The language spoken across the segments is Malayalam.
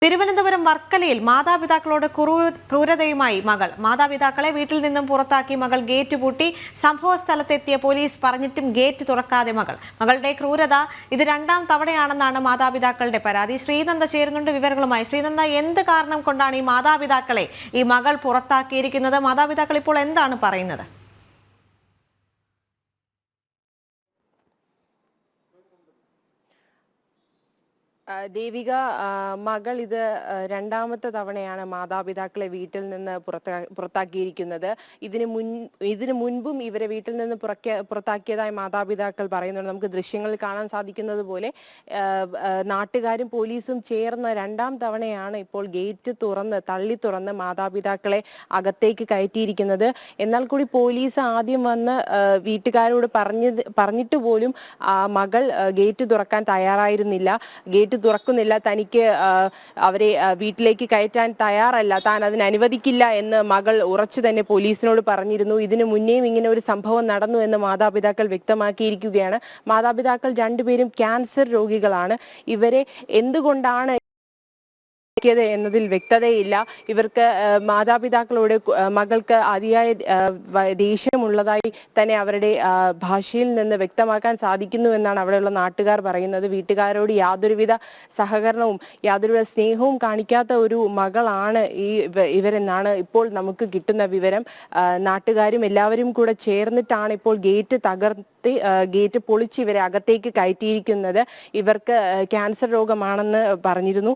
തിരുവനന്തപുരം വർക്കലയിൽ മാതാപിതാക്കളോട് ക്രൂരതയുമായി മകൾ. മാതാപിതാക്കളെ വീട്ടിൽ നിന്നും പുറത്താക്കി മകൾ ഗേറ്റ് പൂട്ടി. സംഭവ സ്ഥലത്തെത്തിയ പോലീസ് പറഞ്ഞിട്ടും ഗേറ്റ് തുറക്കാതെ മകളുടെ ക്രൂരത ഇത് രണ്ടാം തവണയാണെന്നാണ് മാതാപിതാക്കളുടെ പരാതി. ശ്രീനന്ദ ചേരുന്നുണ്ട് വിവരങ്ങളുമായി. ശ്രീനന്ദ, എന്ത് കാരണം കൊണ്ടാണ് ഈ മാതാപിതാക്കളെ ഈ മകൾ പുറത്താക്കിയിരിക്കുന്നത്? മാതാപിതാക്കൾ ഇപ്പോൾ എന്താണ് പറയുന്നത്? ദേവിക, മകൾ ഇത് രണ്ടാമത്തെ തവണയാണ് മാതാപിതാക്കളെ വീട്ടിൽ നിന്ന് പുറത്താക്കിയിരിക്കുന്നത്. ഇതിനു മുൻപും ഇവരെ വീട്ടിൽ നിന്ന് പുറത്താക്കിയതായി മാതാപിതാക്കൾ പറയുന്നുണ്ട്. നമുക്ക് ദൃശ്യങ്ങളിൽ കാണാൻ സാധിക്കുന്നത് പോലെ നാട്ടുകാരും പോലീസും ചേർന്ന് രണ്ടാം തവണയാണ് ഇപ്പോൾ ഗേറ്റ് തള്ളി തുറന്ന് മാതാപിതാക്കളെ അകത്തേക്ക് കയറ്റിയിരിക്കുന്നത്. എന്നാൽ കൂടി പോലീസ് ആദ്യം വന്ന് വീട്ടുകാരോട് പറഞ്ഞിട്ട് പോലും മകൾ ഗേറ്റ് തുറക്കാൻ തയ്യാറായിരുന്നില്ല. ഗേറ്റ് തുറക്കുന്നില്ല, തനിക്ക് അവരെ വീട്ടിലേക്ക് കയറ്റാൻ തയ്യാറല്ല, താൻ അതിന് അനുവദിക്കില്ല എന്ന് മകൾ ഉറച്ചു തന്നെ പോലീസിനോട് പറഞ്ഞിരുന്നു. ഇതിനു മുന്നേയും ഇങ്ങനെ ഒരു സംഭവം നടന്നു എന്ന് മാതാപിതാക്കൾ വ്യക്തമാക്കിയിരിക്കുകയാണ്. മാതാപിതാക്കൾ രണ്ടുപേരും ക്യാൻസർ രോഗികളാണ്. ഇവരെ എന്തുകൊണ്ടാണ് എന്നതിൽ വ്യക്തതയില്ല. ഇവർക്ക് മാതാപിതാക്കളോട് മകൾക്ക് അതിയായ ദേഷ്യമുള്ളതായി തന്നെ അവരുടെ ഭാഷയിൽ നിന്ന് വ്യക്തമാക്കാൻ സാധിക്കുന്നു എന്നാണ് അവിടെയുള്ള നാട്ടുകാർ പറയുന്നത്. വീട്ടുകാരോട് യാതൊരുവിധ സഹകരണവും യാതൊരുവിധ സ്നേഹവും കാണിക്കാത്ത ഒരു മകളാണ് ഇവരെന്നാണ് ഇപ്പോൾ നമുക്ക് കിട്ടുന്ന വിവരം. നാട്ടുകാരും എല്ലാവരും കൂടെ ചേർന്നിട്ടാണ് ഇപ്പോൾ ഗേറ്റ് പൊളിച്ച് ഇവരെ അകത്തേക്ക് കയറ്റിയിരിക്കുന്നത്. ഇവർക്ക് ക്യാൻസർ രോഗമാണെന്ന് പറഞ്ഞിരുന്നു.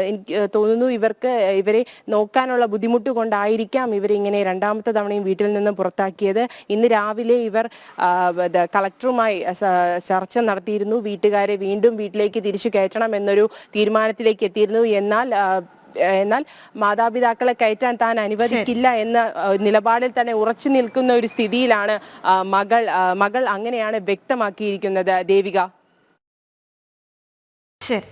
എനിക്ക് തോന്നുന്നു ഇവരെ നോക്കാനുള്ള ബുദ്ധിമുട്ട് കൊണ്ടായിരിക്കാം ഇവരിങ്ങനെ രണ്ടാമത്തെ തവണയും വീട്ടിൽ നിന്ന് പുറത്താക്കിയത്. ഇന്ന് രാവിലെ ഇവർ കളക്ടറുമായി ചർച്ച നടത്തിയിരുന്നു. വീട്ടുകാരെ വീണ്ടും വീട്ടിലേക്ക് തിരിച്ചു കയറ്റണം എന്നൊരു തീരുമാനത്തിലേക്ക് എത്തിയിരുന്നു. എന്നാൽ മാതാപിതാക്കളെ കയറ്റാൻ താൻ അനുവദിക്കില്ല എന്ന നിലപാടിൽ തന്നെ ഉറച്ചു നിൽക്കുന്ന ഒരു സ്ഥിതിയിലാണ് മകൾ അങ്ങനെയാണ് വ്യക്തമാക്കിയിരിക്കുന്നത്. ദേവിക. ശരി.